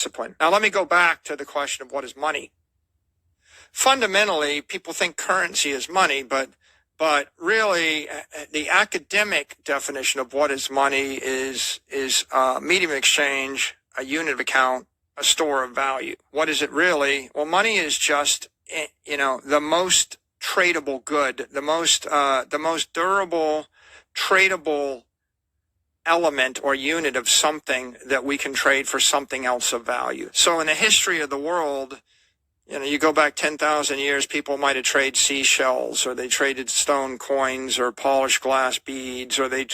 discipline. Now, let me go back to the question of what is money. Fundamentally, people think currency is money, but really, the academic definition of what is money is medium of exchange, a unit of account, a store of value. What is it really? Well, money is just, the most tradable good, the most durable, tradable element or unit of something that we can trade for something else of value. So in the history of the world, you go back 10,000 years, people might have traded seashells, or they traded stone coins or polished glass beads, or they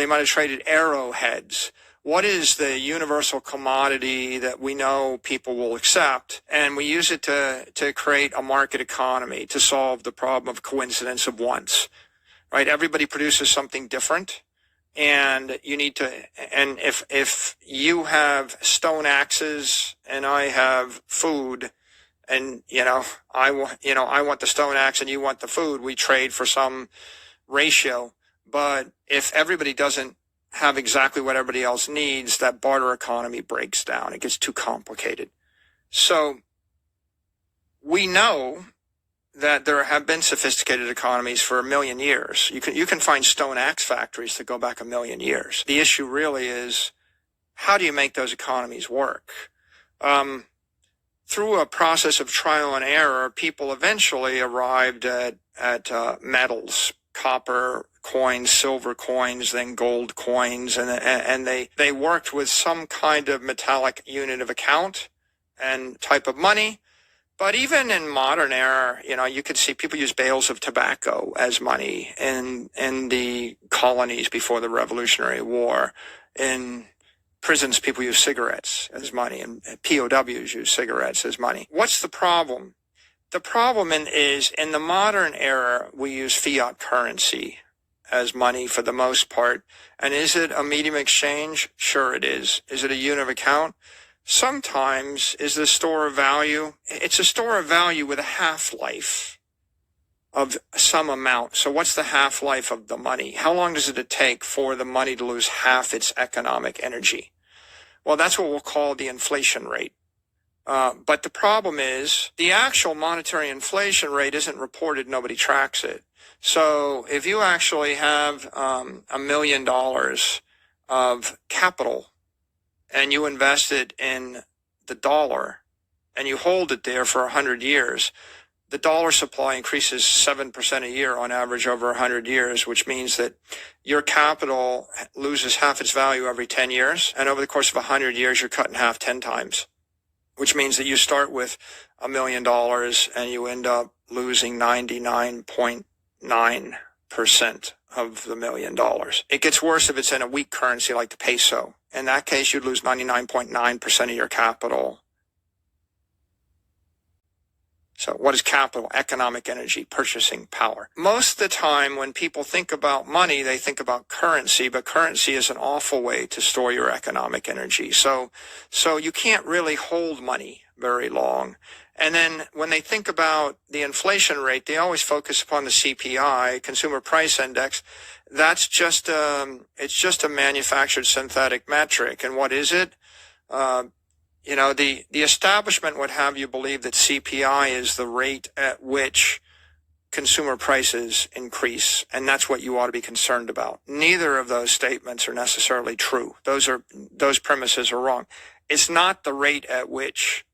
might have traded arrowheads. What is the universal commodity that we know people will accept? And we use it to create a market economy, to solve the problem of coincidence of wants, right? Everybody produces something different. And you need to, and if you have stone axes and I have food, and I want the stone axe and you want the food, we trade for some ratio. But if everybody doesn't have exactly what everybody else needs, that barter economy breaks down. It gets too complicated. So we know that there have been sophisticated economies for 1 million years. You can find stone axe factories that go back 1 million years. The issue really is, how do you make those economies work? Through a process of trial and error, people eventually arrived at metals, copper coins, silver coins, then gold coins, and they worked with some kind of metallic unit of account and type of money. But even in modern era, you could see people use bales of tobacco as money in the colonies before the Revolutionary War. In prisons, people use cigarettes as money, and POWs use cigarettes as money. What's the problem? The problem is, in the modern era, we use fiat currency as money for the most part. And is it a medium exchange? Sure it is. Is it a unit of account? Sometimes. Is it a store of value? It's a store of value with a half-life of some amount. So what's the half-life of the money? How long does it take for the money to lose half its economic energy? Well, that's what we'll call the inflation rate. But the problem is, the actual monetary inflation rate isn't reported. Nobody tracks it. So if you actually have $1 million of capital, and you invest it in the dollar, and you hold it there for 100 years, the dollar supply increases 7% a year on average over 100 years, which means that your capital loses half its value every 10 years. And over the course of 100 years, you're cut in half 10 times, which means that you start with $1 million and you end up losing 99.9% of the $1 million. It gets worse if it's in a weak currency like the peso. In that case, you'd lose 99.9% of your capital. So what is capital? Economic energy, purchasing power. Most of the time when people think about money, they think about currency, but currency is an awful way to store your economic energy. So you can't really hold money very long. And then when they think about the inflation rate, they always focus upon the CPI, Consumer Price Index. That's just it's just a manufactured synthetic metric. And what is it? The establishment would have you believe that CPI is the rate at which consumer prices increase, and that's what you ought to be concerned about. Neither of those statements are necessarily true. Those premises are wrong. It's not the rate at which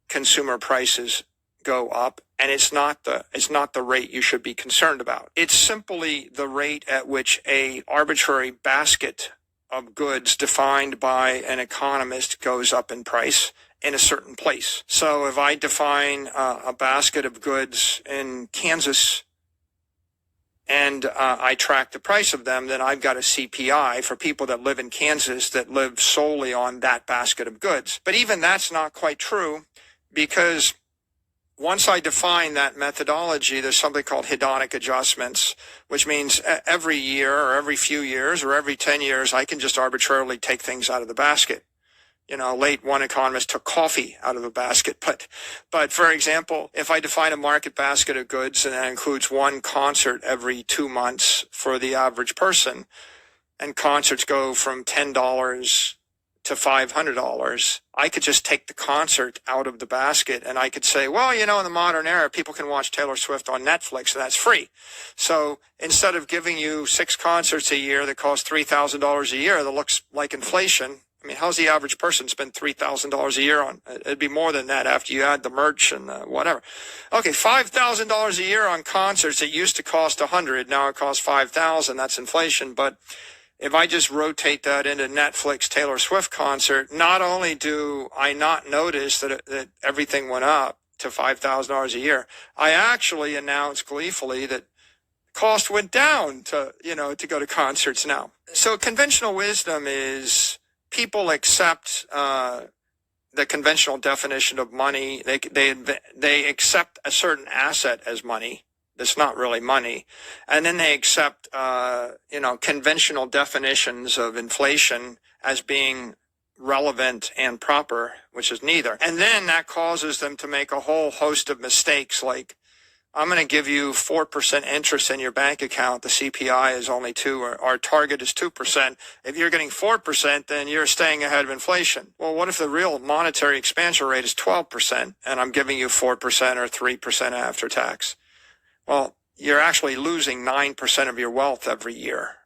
consumer prices go up, and it's not the rate you should be concerned about. It's simply the rate at which a arbitrary basket of goods defined by an economist goes up in price in a certain place. So if I define a basket of goods in Kansas and I track the price of them, then I've got a CPI for people that live in Kansas that live solely on that basket of goods. But even that's not quite true, because once I define that methodology, there's something called hedonic adjustments, which means every year or every few years or every 10 years, I can just arbitrarily take things out of the basket. Late one economist took coffee out of the basket. But for example, if I define a market basket of goods and that includes one concert every 2 months for the average person, and concerts go from $10 to $500, I could just take the concert out of the basket and I could say, well, in the modern era, people can watch Taylor Swift on Netflix and that's free. So instead of giving you 6 concerts a year that cost $3,000 a year, that looks like inflation. I mean, how's the average person spend $3,000 a year on? It'd be more than that after you add the merch and whatever. Okay, $5,000 a year on concerts. It used to cost $100. Now it costs $5,000. That's inflation. But if I just rotate that into Netflix Taylor Swift concert, not only do I not notice that everything went up to $5,000 a year, I actually announced gleefully that cost went down to go to concerts now. So conventional wisdom is people accept the conventional definition of money. They accept a certain asset as money. That's not really money. And then they accept, conventional definitions of inflation as being relevant and proper, which is neither. And then that causes them to make a whole host of mistakes like, I'm going to give you 4% interest in your bank account. The CPI is only 2, or our target is 2%. If you're getting 4%, then you're staying ahead of inflation. Well, what if the real monetary expansion rate is 12% and I'm giving you 4% or 3% after tax? Well, you're actually losing 9% of your wealth every year.